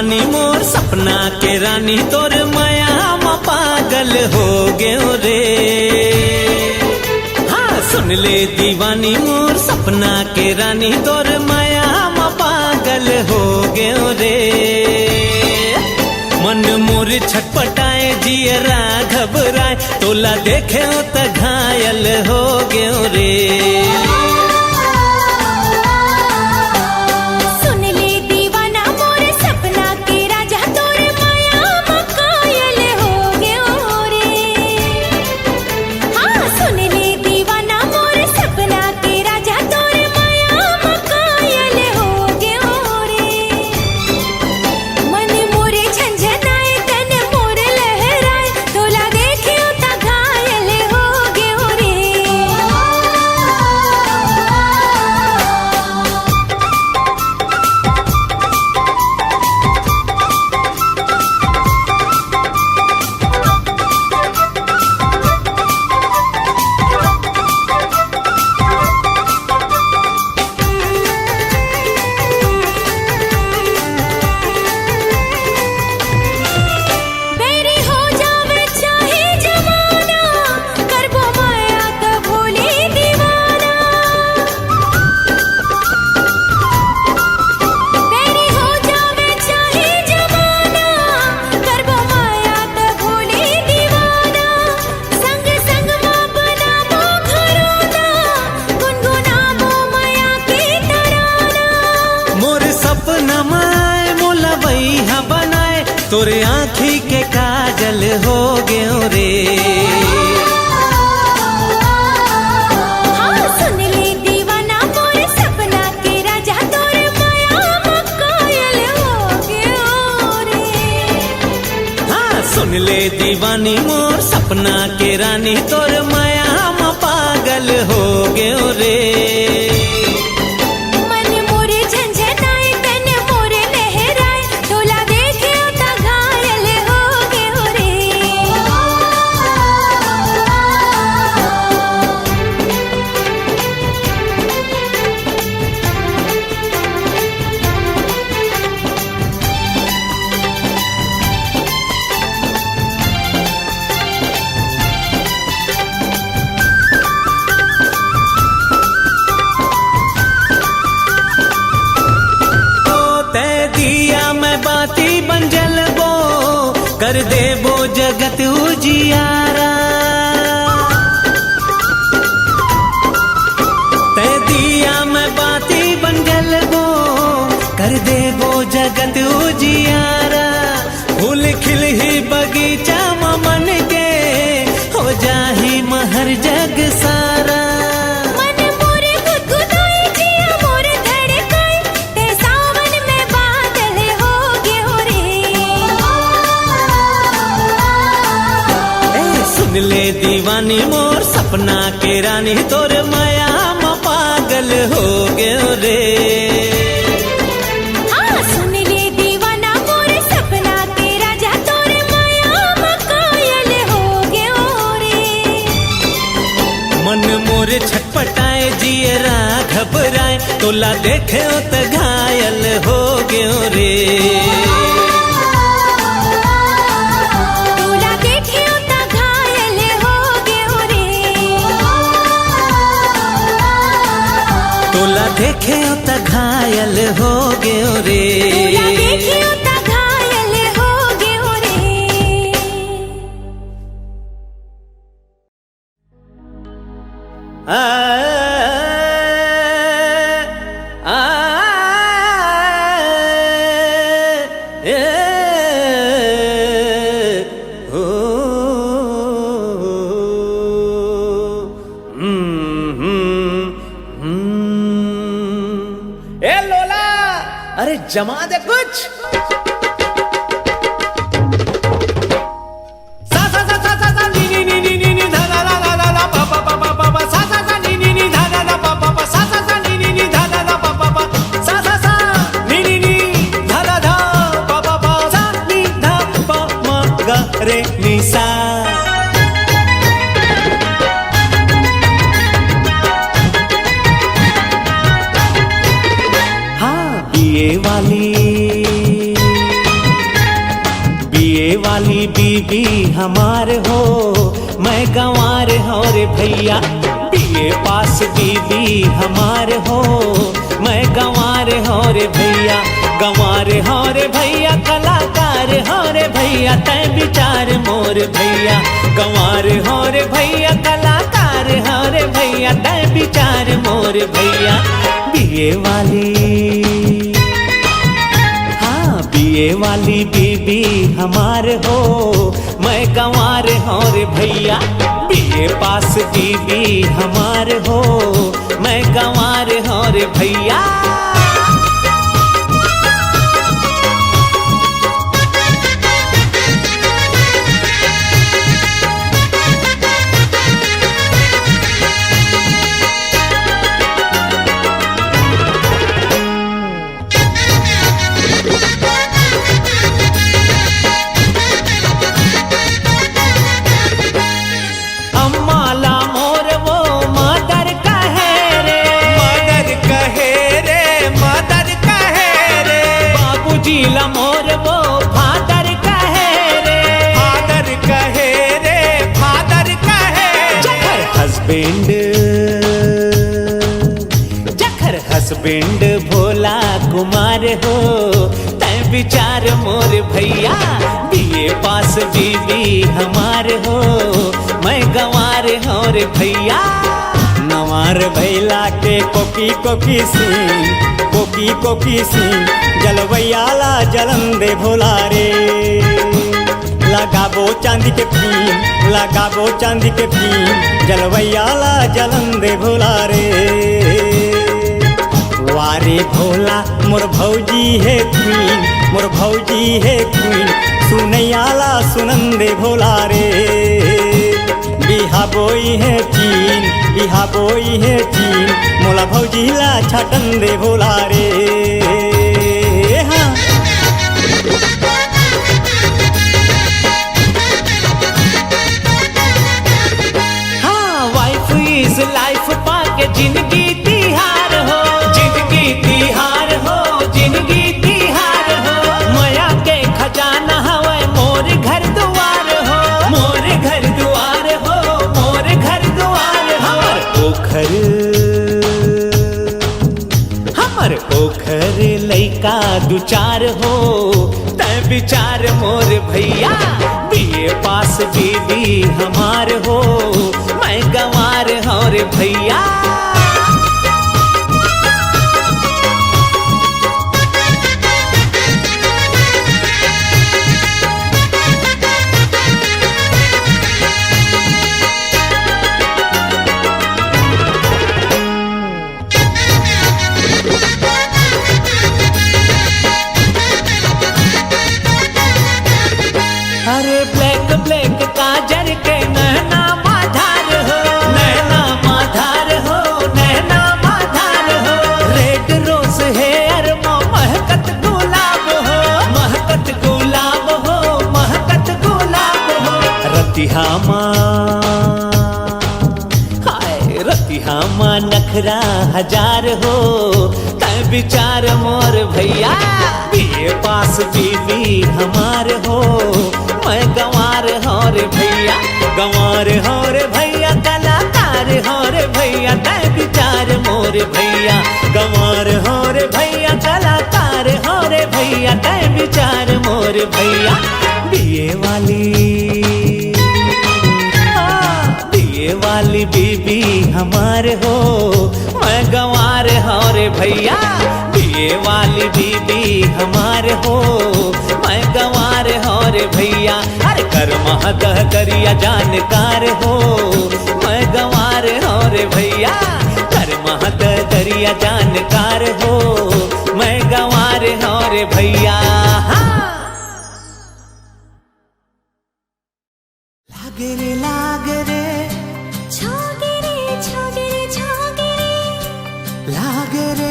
दीवानी मोर सपना के रानी तोर माया में पागल हो गयो रे। हाँ सुन ले दीवानी मोर सपना के रानी तोर माया में पागल हो गयो रे। मन मोर छटपटाए जियरा घबराए तोला देखे त घायल हो गयो रे। तोरे आँखी के काजल हो गयो रे। हाँ सुन ले दीवाना मोर सपना के राजा तोर माया में कायल हो गयो रे। हाँ सुन ले दीवानी मोर सपना के रानी तोर माया में पागल हो गयो रे। कर दे वो जगत उजियारा ते दिया मैं बाती बन जलबो कर दे वो जगत उजियारा। फूल खिल ही बगीचा मन के हो जाही महर जग सारा। सुन ले दीवानी मोर सपना के रानी तोर माया में पागल हो गयो रे। हाँ सुन ले दीवाना मोर सपना के राजा तोर माया में कायल हो गयो रे। मन मोर छटपटाए जियरा घबराए तोला देखे त घायल हो गयो रे। तोला देखे त घायल हो गयो रे। तोला देखे त घायल हो गयो रे। अरे जमा दे कुछ। सा सा सा सा सा नी नी नी नी नी नी धा धा धा धा धा पा पा पा पा पा सा सा सा नी नी नी धा धा धा पा पा पा सा सा सा नी नी नी धा धा धा पा पा पा सा सा सा नी नी नी धा धा धा पा पा पा सा नी धा पा मा गा रे नी सा। हाँ ये वाली वाली बीबी हमार हो, मैं गंवार हो रे भैया। बीए पास बीबी हमार हो, मैं गंवार हो रे भैया। गंवार हो रे भैया, कलाकार हो रे भैया, तै विचार मोर भैया। गंवार हो रे भैया, कलाकार हो रे भैया, तै विचार मोर भैया। बीए वाली, बीए वाली बीबी हमार हो, मैं गंवार हो रे भैया। बीए पास बीबी हमार हो, मैं गंवार हो रे भैया। जीला मोर वो फादर कहे रे, फादर कहे रे, फादर कहे। जखर हस्बैंड भोला कुमार हो, तै विचार मोर भैया। बीए पास बीबी हमार हो, मैं गंवार हो रे भैया। नवार भैला के कोकी कोकी सिंह, कोकी कोकी सिंह, जलवैयाला जलन दे भोला रे। लगाबो चांदी के फीम, लगाबो चांदी के फीम, जलवैयाला जलन दे भोला रे। वारे भोला मोर भौजी है क्वीन, मोर भौजी है क्वीन, सुनैयाला सुनन दे भोला रे। बिहा बोई है चीन, बिहा बोई है चीन, मोला भौजीला छटन दे भोला रे। हाँ, वाइफ इज लाइफ पाके जिंदगी तिहार हो, जिंदगी तिहार हो, जिंदगी तिहार हो। माया के खजाना हवे मोर घर दुआर हो, मोर घर दुआर हो, मोर घर दुआर। हमर ओखर लइका दुचार हो, तै विचार मोर भैया। बीए पास बीबी हमार हो, मैं गंवार हो रे भैया। अरे ब्लैक ब्लैक काजर के नैना माधार हो, नैना माधार हो, नैना माधार हो। रेड रोज हेयर मो महकत गुलाब हो, महकत गुलाब हो, महकत गुलाब हो। रतिहामा, हाय रतिहामा नखरा हजार हो, तै विचार मोर भैया। बीए पास बीबी हमार हो, मैं गंवार हो रे भैया। गंवार हो रे भैया, कलाकार हो रे भैया, तै विचार मोर भैया। गंवार हो रे भैया, कलाकार हो रे भैया, तै विचार मोर भैया। बीए वाली, बीए वाली बीबी हमार हो, मैं गंवार हो रे भैया। बीए वाली बीबी हमार हो, मैं गंवार हो रे भैया। अरे कर महदह करिया जानकार हो, मैं गंवार हो रे भैया। कर महदह करिया जानकार हो, मैं गंवार हो रे भैया। लागे रे लागे रे, छोगे रे छोगे रे छोगे रे, लागे रे।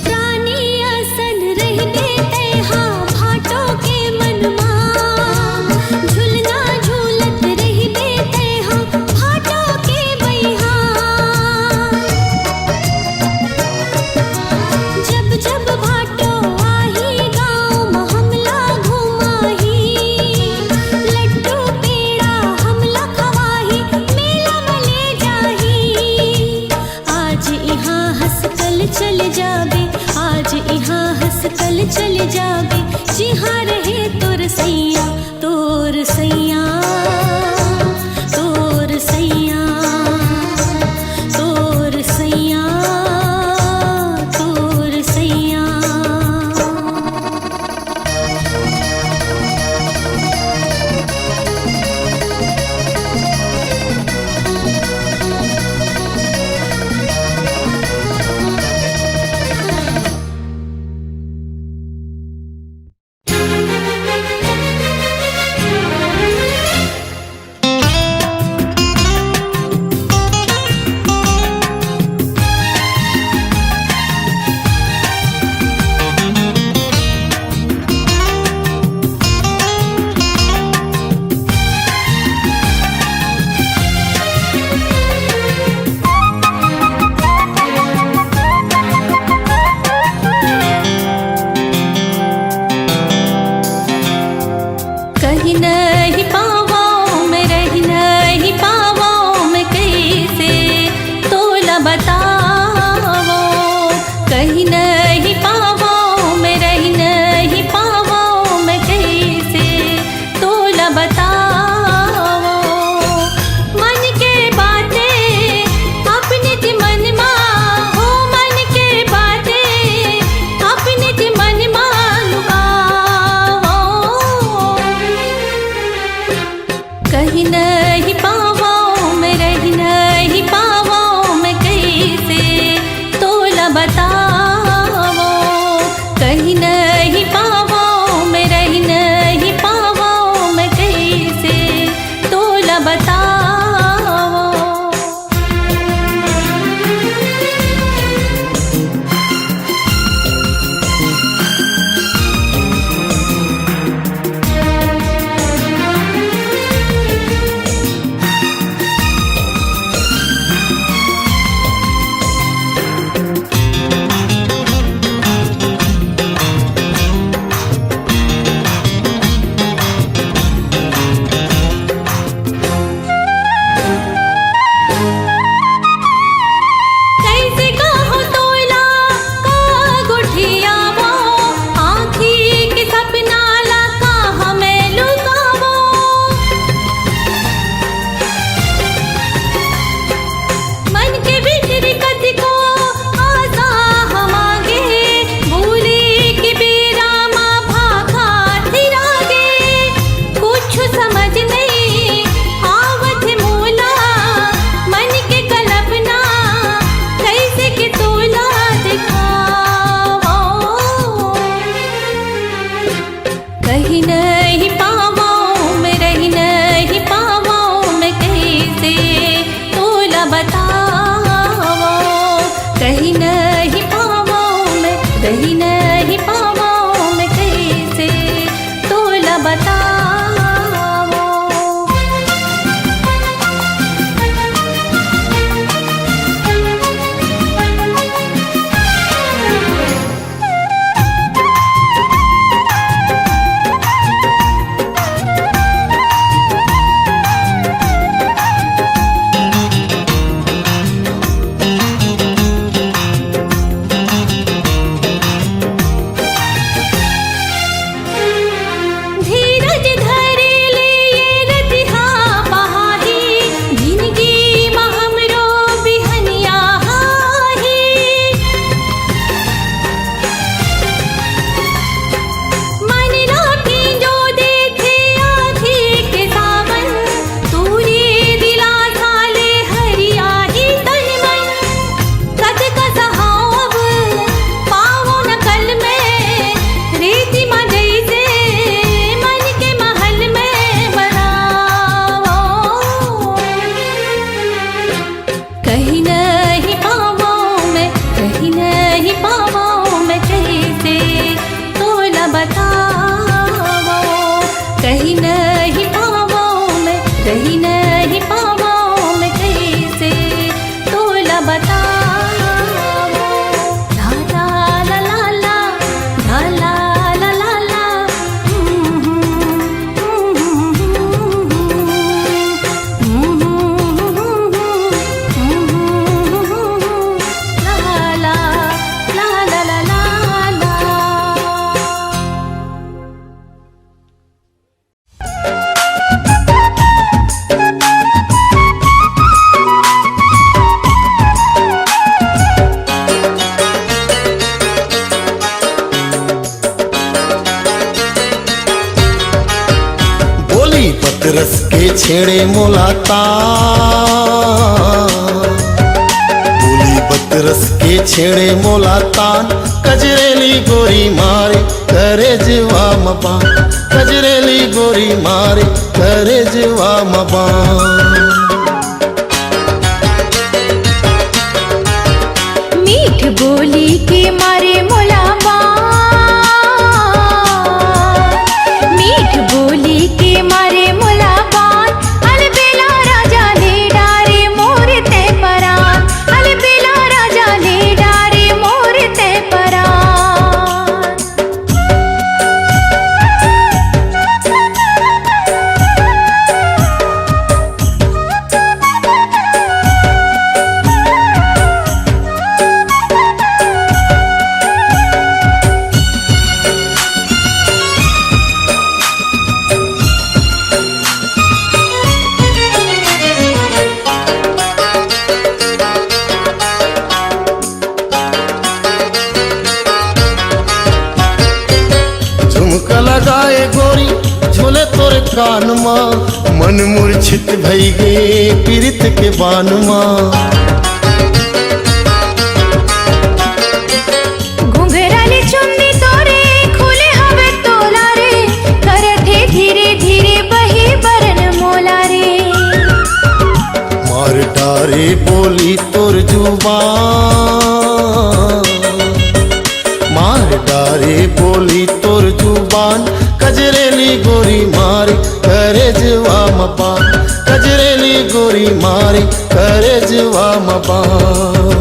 प्राणी असन रहबे तैहा भाटो के मनमा झुलना झूलत रहबे तैहा भाटो के बैहा जब जब भाटो आही गाँव में हमला घुमाही लड्डू पेड़ा हमला खवाही मेला में ले जाही आज यहाँ हंस कल चल जाबे आज यहाँ हंस कल चल जाबे जिहाँ रहे तोर सैया तोर सैया तोर सैया तोर सैया तोर सैया कहीं नहीं पावां मैं रह नहीं पावां मैं कैसे तोला बतावो कहीं नहीं पावां मैं रह नहीं पावां मैं कैसे तोला बतावो मन के बातें अपने ती मन मा हो मन के बातें अपने ती मन मा लुकावो कहीं नहीं पावां मैं रह नहीं पावां मैं कैसे छेड़े मोला तान, बोली बदरस के छेड़े मोला तान, कजरेली गोरी मारे करे जीवा मबान, कजरेली गोरी मारे करे जीवा मबान। मीठ बोली के मारे मोला बान, मीठ बोली के मारे मोला बान, अलबेला राजा ले डारे मोर ते परान, अलबेला राजा ले डारे मोर ते परान। झुमका लगाए गोरी झोले तोरे कान माँ, मन मूर्छित भई गे पीरित के बान माँ। घुंघराले चुन्नी तोरे खुले हवे तोला रे, करठे धीरे धीरे बही बरन मोला रे। मार डारे बोली तोर जुबान, मार डारे बोली तोर जुबान, कजरेली गोरी मारी करे जीवा मबान, कजरेली गोरी मारी करे जीवा मबान।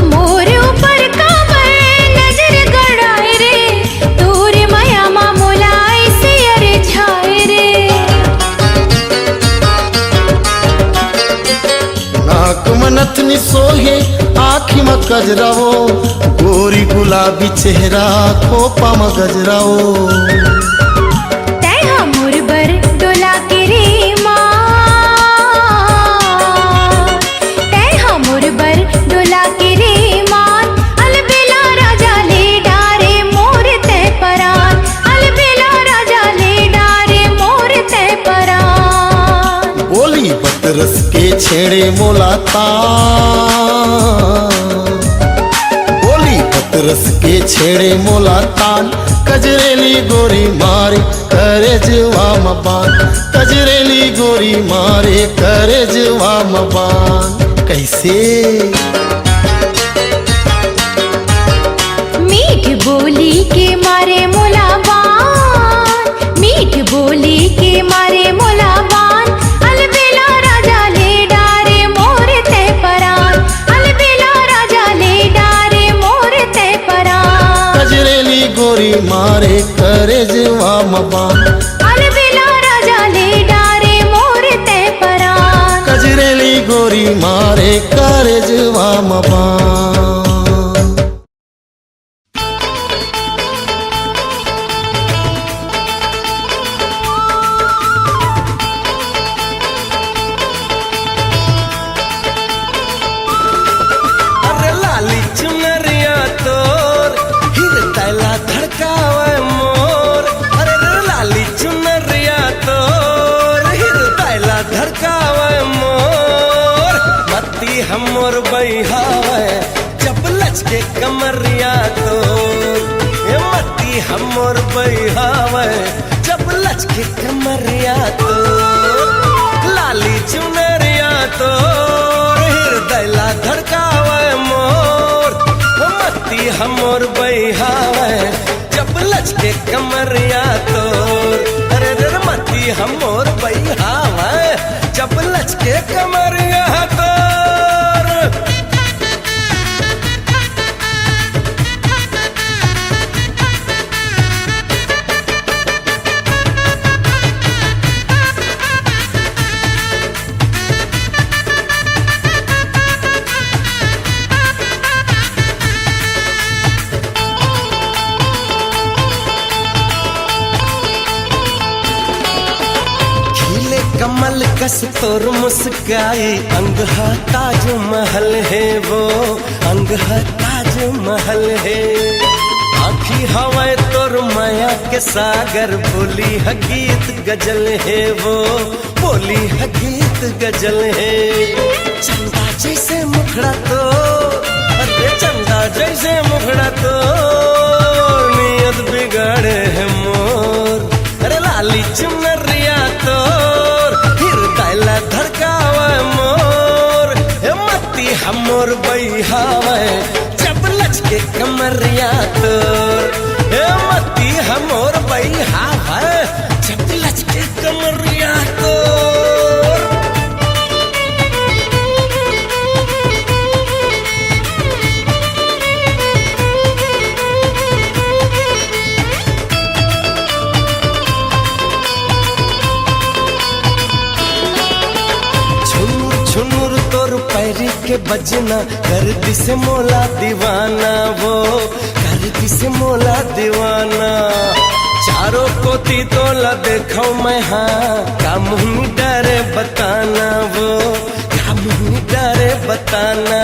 मोर ऊपर काबर नजर गड़ाए रे, तोर माया मा मोलाए से अरे छाए रे। नाक मनथनी सोहे आँखी में कजरावो, गोरी गुलाबी चेहरा खोपा में गजरावो। तै हमर बर डोला के रे मान, तै हमर बर डोला के रे मान, अलबेला राजा ले डारे मोर ते परान, अलबेला राजा ले डारे मोर ते परान। बोली बदरस के छेड़े मोला तान, बोली बदरस के छेड़े मोला तान, कजरेली गोरी मारे करे जीवा मबान, कजरेली गोरी मारे करे जीवा मबान। कैसे मीठ बोली के मारे मोला बान, मीठ बोली के मारे मोला बान, अलबेला राजा ले डारे मोर ते परान, अलबेला राजा ले डारे मोर ते परान। कजरेली गोरी मारे करे जीवा मबान, अलबेला राजा ले डारे मोर ते परान। कजरेली गोरी मारे करे जीवा मबान। अरे लाली चुनरिया तोर हृदयला धड़कावे मोर, अरे रे लाली चुनरिया तोर हृदयला धड़कावे मोर। मत्ती हमोर बहिहावे जब लचके कमरिया तोर, ये मत्ती हमोर बहिहावे जब लचके कमरिया तोर। लाली चुनरिया तोर हृदयला धड़कावे मोर, मत्ती हमोर बहिहावे जब लचके कमरिया तोर। अरे रे मत्ती हमोर बहिहावे जब लचके कमरिया तोर। कस तोर मुस्काई अंग है ताज महल है वो अंग है ताज महल है आखी हवाए तोर माया के सागर बोली है गीत गजल है वो बोली है गीत गजल है चंदा जैसे मुखड़ा तो अरे चंदा जैसे मुखड़ा तो नियत बिगाड़े है मोर अरे लाली चुनरिया तोर हृदय धड़कावे मोर हे मती हमोर बहिहावे जब लचके कमरिया तोर हे मती हमोर बहिहावे जब लचके कमरिया तोर झुनुर तोर पैरी के बजना कर दिसे मोला दीवाना वो कर दिसे मोला दीवाना चारों कोती तोला देखो मैं हाँ का मुँह डरे बताना वो का मुँह डरे बताना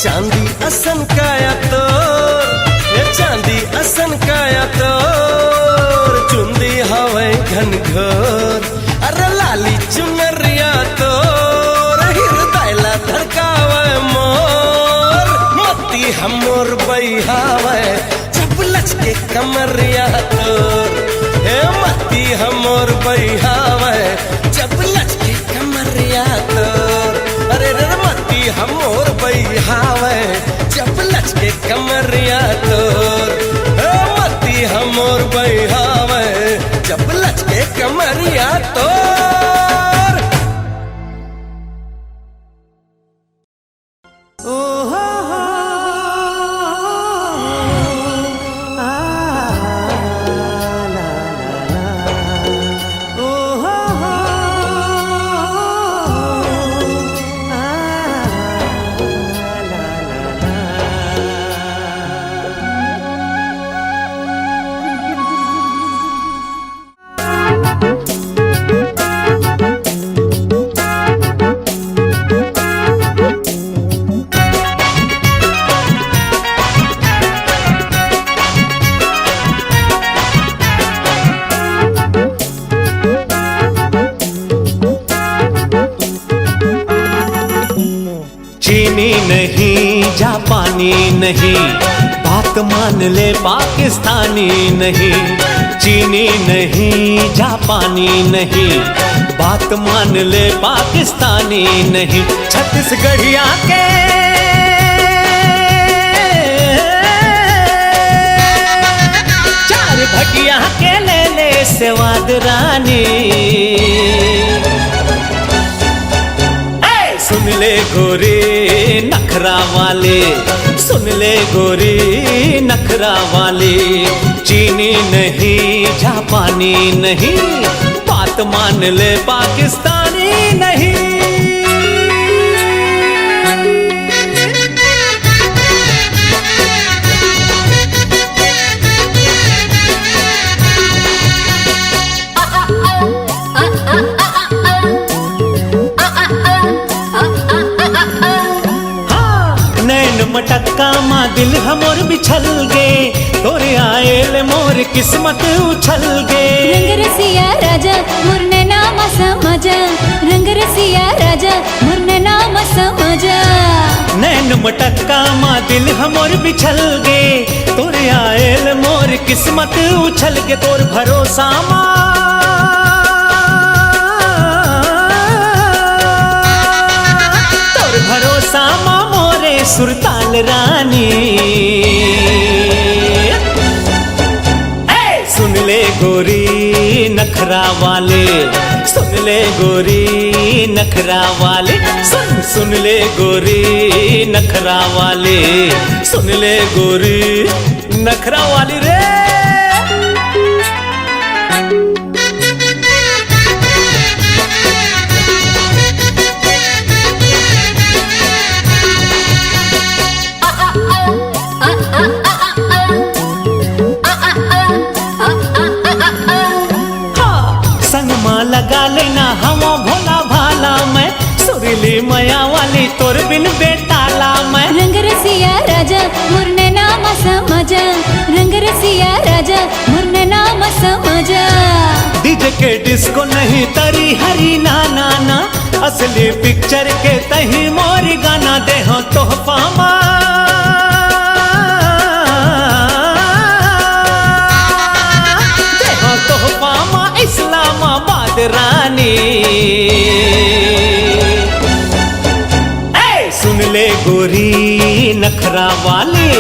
चांदी असन काया तोर ये चांदी असन काया तोर चुंदी हवे घन घोर अरे लाली चुनरिया तोर हृदय धड़कावे मोर मोती हमोर बहिहावे जब लचके कमरिया तोर हे मोती हमोर बहिहावे जब लचके कमरिया तोर अरे रे मोती हमोर बहिहावे जब लचके कमरिया तोर हे मोती हमोर बहिहावे जब लचके कमरिया तोर ओ हो हो आ ला ला ला ओ हो हो आ ला ला चीनी नहीं जापानी नहीं बात मान ले पाकिस्तानी नहीं चीनी नहीं जापानी नहीं बात मान ले पाकिस्तानी नहीं छत्तीसगढ़िया के चार भटिया के ले ले सेवाद रानी सुन ले गोरी नखरा वाले सुन ले गोरी नखरा वाले चीनी नहीं जापानी नहीं बात मान ले पाकिस्तानी नहीं मटक्का माँ दिल हमोर बिछल गे तोरे आएल मोर किस्मत उछल गे रंग रसिया राजा मुरने नाम समझ रंग रसिया राजा मुरने नाम समझ नैन मटक्का माँ दिल हमोर बिछल गे तोरे आएल मोर किस्मत उछल गे तोर भरोसा माँ तोर भरोसा माँ मोरे सुरताल रानी सुन ले गोरी नखरा वाले सुन ले गोरी नखरा वाले सुन ले गोरी नखरा वाले सुन ले गोरी नखरा वाली रे संग मां लगा लेना हम भोला बिन बेताला मैं। रंग रसिया राजा मुरने नाम समझा, रंग रसिया राजा मुरने नाम समझा। डीजे के डिस्को नहीं तरी हरी ना ना ना, असली पिक्चर के तही मोरी गाना दे हो तोहफा माँ। दे हो तोहफा माँ इस्लामाबाद रानी। सुन ले गोरी नखरा वाली,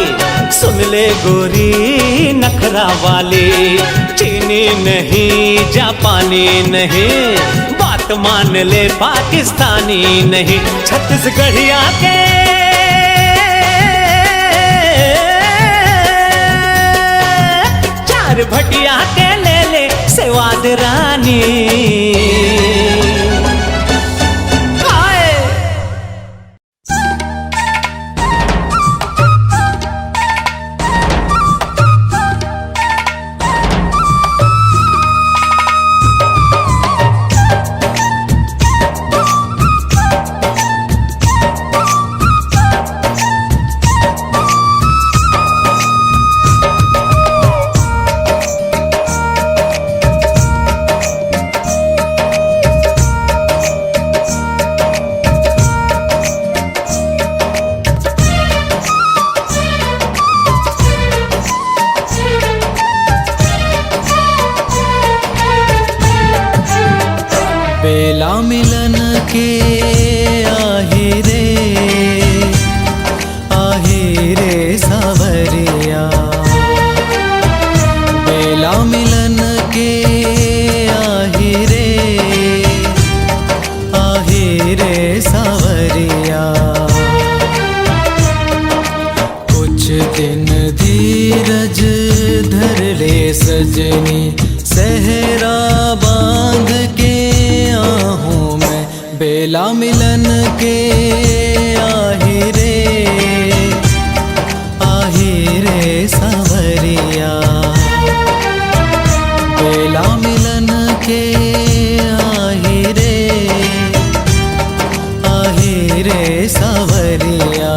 सुन ले गोरी नखरा वाली। चीनी नहीं जापानी नहीं, बात मान ले पाकिस्तानी नहीं। छत्तीसगढ़िया के चार भटिया के ले ले सेवाद रानी। बेला मिलन के आहे रे सावरिया। बेला मिलन के आहे रे सावरिया। कुछ दिन धीरज धर ले सजनी, सहरा बांध के आहूँ मैं। बेला मिलन के आहे रे सावरिया। बेला मिलन के आहे रे सावरिया।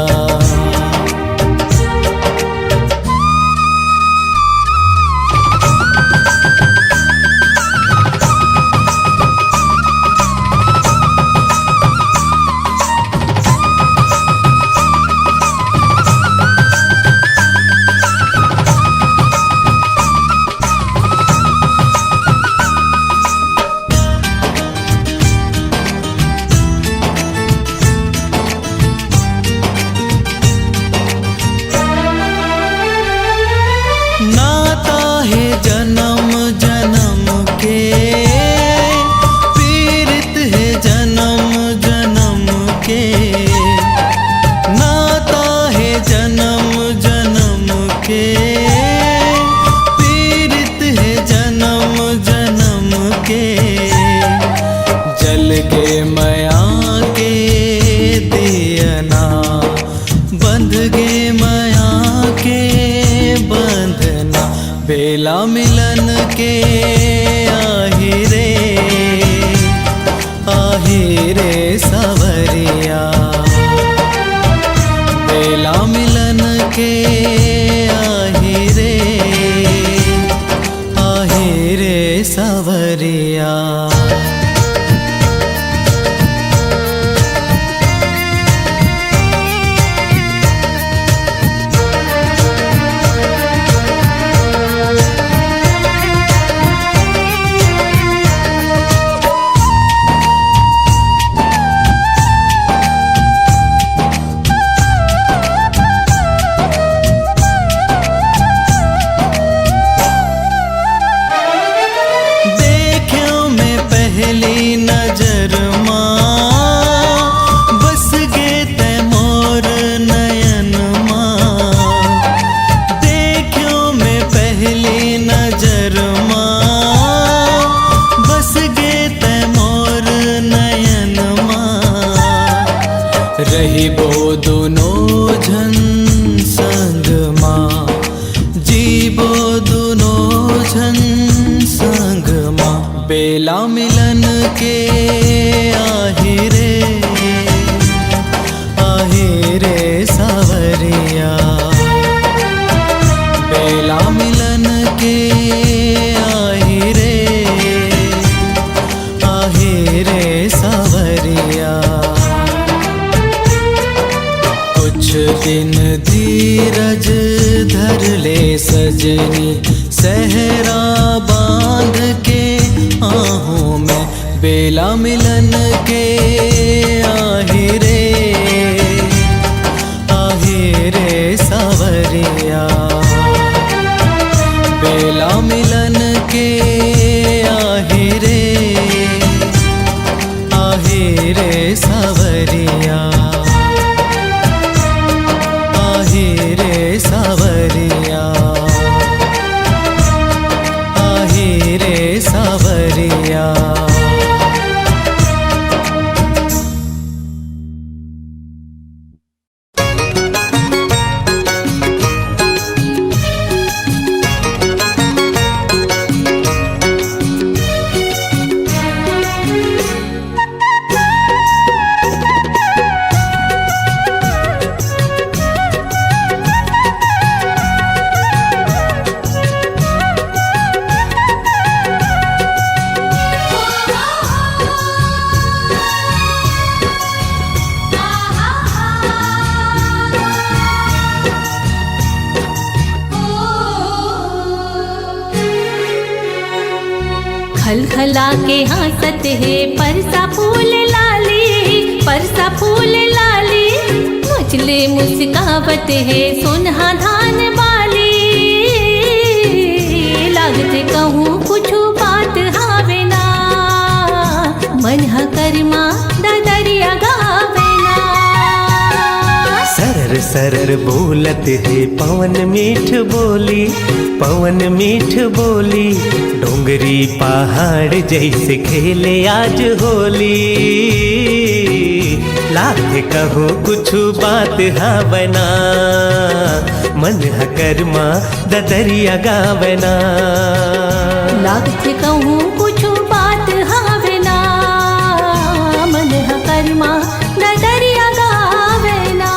नाता है जन्म जन्म के, पीड़ित है जन्म जन्म के। नाता है जन्म जन्म के, पीड़ित है जन्म जन्म के। जल के मया के दियना, बंध गे मया के बंधना। बेला मिलन के आहे रे सावरिया। बेला मिलन के आहे रे सावरिया। बेला मिलन के आहे धीरज धर ले सजनी, सहरा बांध के आहों में बेला मिलन के आहे रे सावरिया। बेला मिलन के आहे रे सावरिया, आहे रे सावरिया, आहे रे सावरिया। खलखला के हंसत है परसा फूल लाली, परसा फूल लाली। मुचले मुस्कावत है सोनहा धान वाली। लागत कहूँ कुछ बात हावे ना, मन ह करमा ददरिया गावे ना। सरर सरर बोलत है पवन मीठ बोली, पवन मीठ बोली। डोंगरी पहाड़ जैसे खेले आज होली। लाख कहो कुछ बात हावना, मन ह करमा ददरिया गावना। लागत कहूँ कुछ बात हावे ना, मन ह करमा ददरिया गावे ना।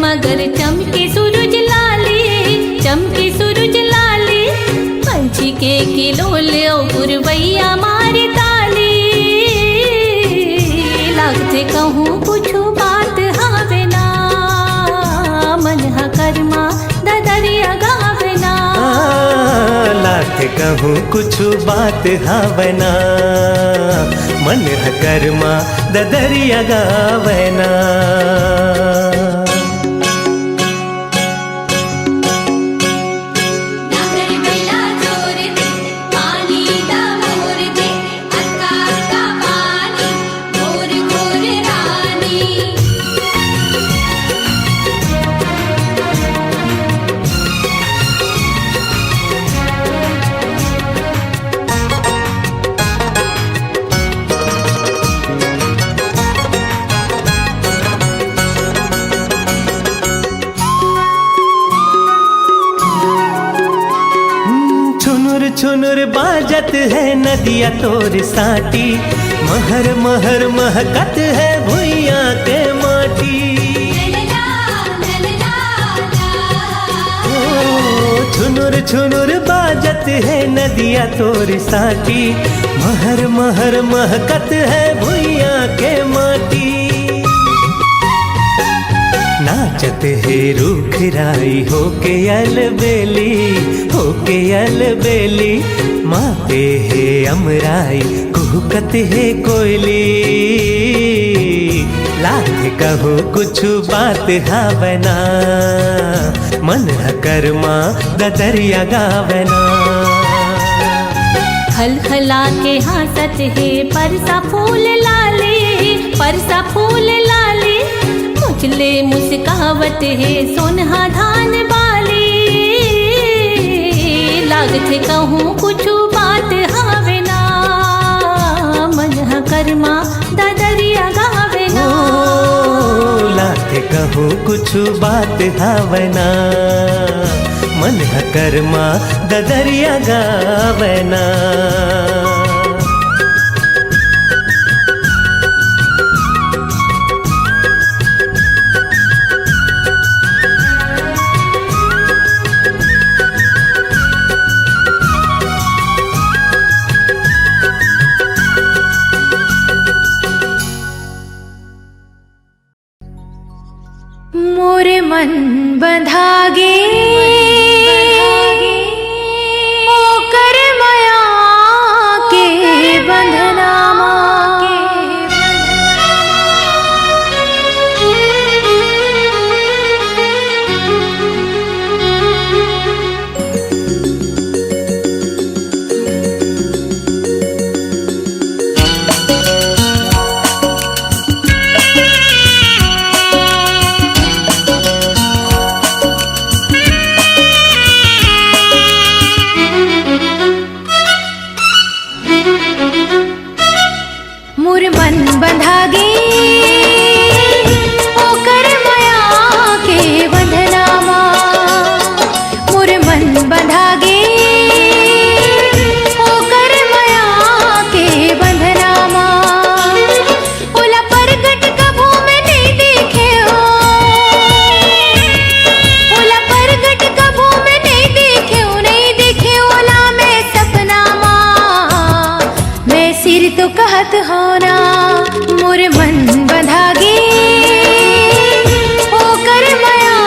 मगर चमके सूरज लाली, चमके सूरज लाली। पंछी के किलोले पुरवैया मारे ताली। लागते कहूँ कुछ बात हावे ना, मन ह करमा ददरिया गावे ना। लागते कहूँ कुछ बात हावना, मन ह करमा ददरिया गावना। छुनुर बाजत है नदिया तोर साटी। महर महर महकत है भुइया के माटी। छुनुर छुनुर बाजत है नदिया तोर साटी। महर महर महकत है भुइया के माटी। नाचत है रूख राई होके अलबेली, होके अलबेली। माते है अमराई कुह कुहकत है कोयली लागे कहो कुछ बात हावना मन कर्मा ददरिया गावना खलखला के हंसत है परसा फूल लाले परसा फूल लाले मुझले मुस्कावत है सोनहा धान बाली लागत कहूँ कुछ बात हावे ना मन कर्मा ददरिया गावे ना लागे कहो कुछ बात हावना मन कर्मा ददरिया गावना मोर मन बंधागे ओकर माया के बंधनामा मोर मन बंधागे ओकर माया के बंधनामा मोर मन बंधागे ओकर माया के बंधनामा ओला परगट कभू में नहीं देखे हो ओला परगट कभू में नहीं देखे हो नहीं देखे ओला मैं सपना माँ मैं सिर तो कहत होना मोर मन बंधागे ओकर माया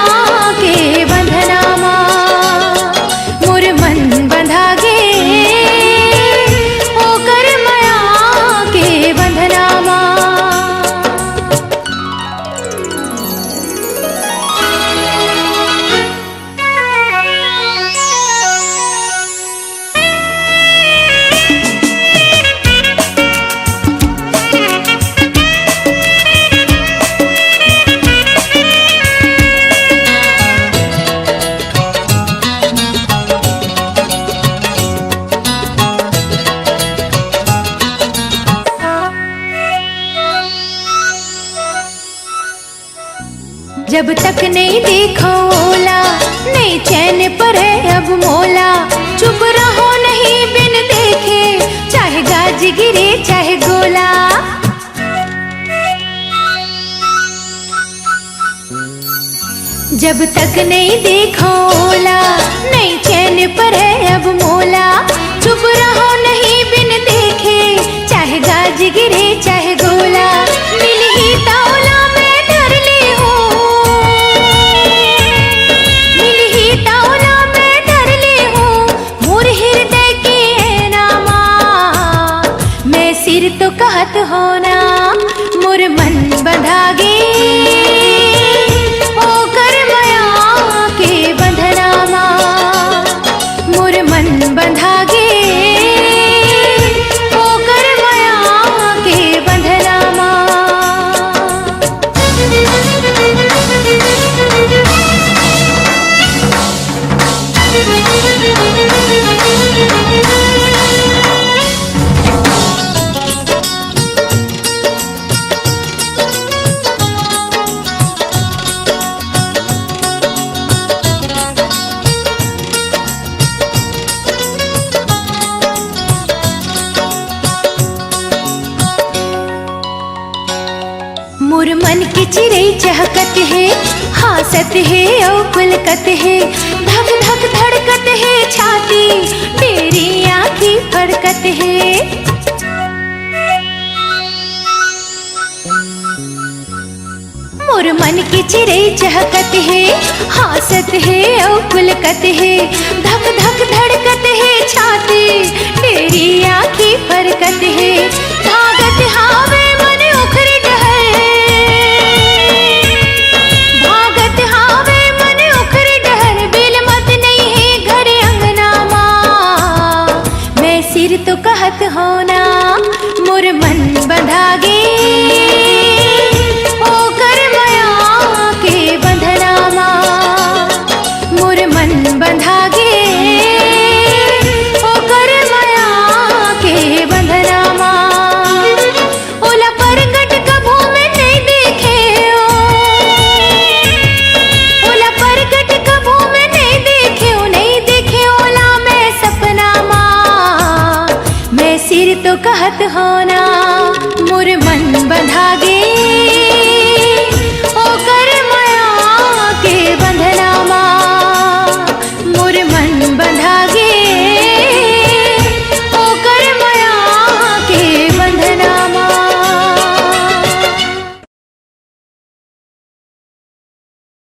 के बंधनामा मोर मन बंधागे ओकर माया के बंधनामा जब तक नहीं देखो ओला नहीं चैन पर है अब मोला चुप रहो नहीं बिन देखे चाहे गाज गिरे चाहे गोला जब तक नहीं देखो ओला नहीं चैन पर है अब मोला चुप रहो नहीं बिन देखे चाहे गाज गिरे चाहे गोला मिल ही ताओला मैं धर ली हूँ मिल ही ताओला मैं धर ली हूँ मोर हृदय की है नामा मैं सिर तो कहत होना मोर मन बंधागे ओकर माया के बंधनामा मोर मन बंधागे ओकर माया के बंधनामा मोर मन के चिड़ै चहकत है हासत है औ पुलकत है धक धक धड़कत है छाती मेरी आँखी फड़कत है मोर मोर मन की चिरे चहकत है, हासत है और पुलकत है, धक धक धड़कत है छाती, तेरी आँखी फरकत है, भागत हावे मन उखर डहर, भागत हावे मन उखर डहर, बिल मत नहीं है घर अंगना माँ, मैं सिर तो कहत होना मोर मन बंधा गे, ओ कर माया के बंधना माँ, मोर मन बंधा गे, ओ कर माया के बंधना माँ, ओला परगट कभू में नहीं देखे ओ, ओला परगट कभू में नहीं देखे ओ, नहीं देखे ओला मैं सपना माँ, मैं सिर तो कहत होना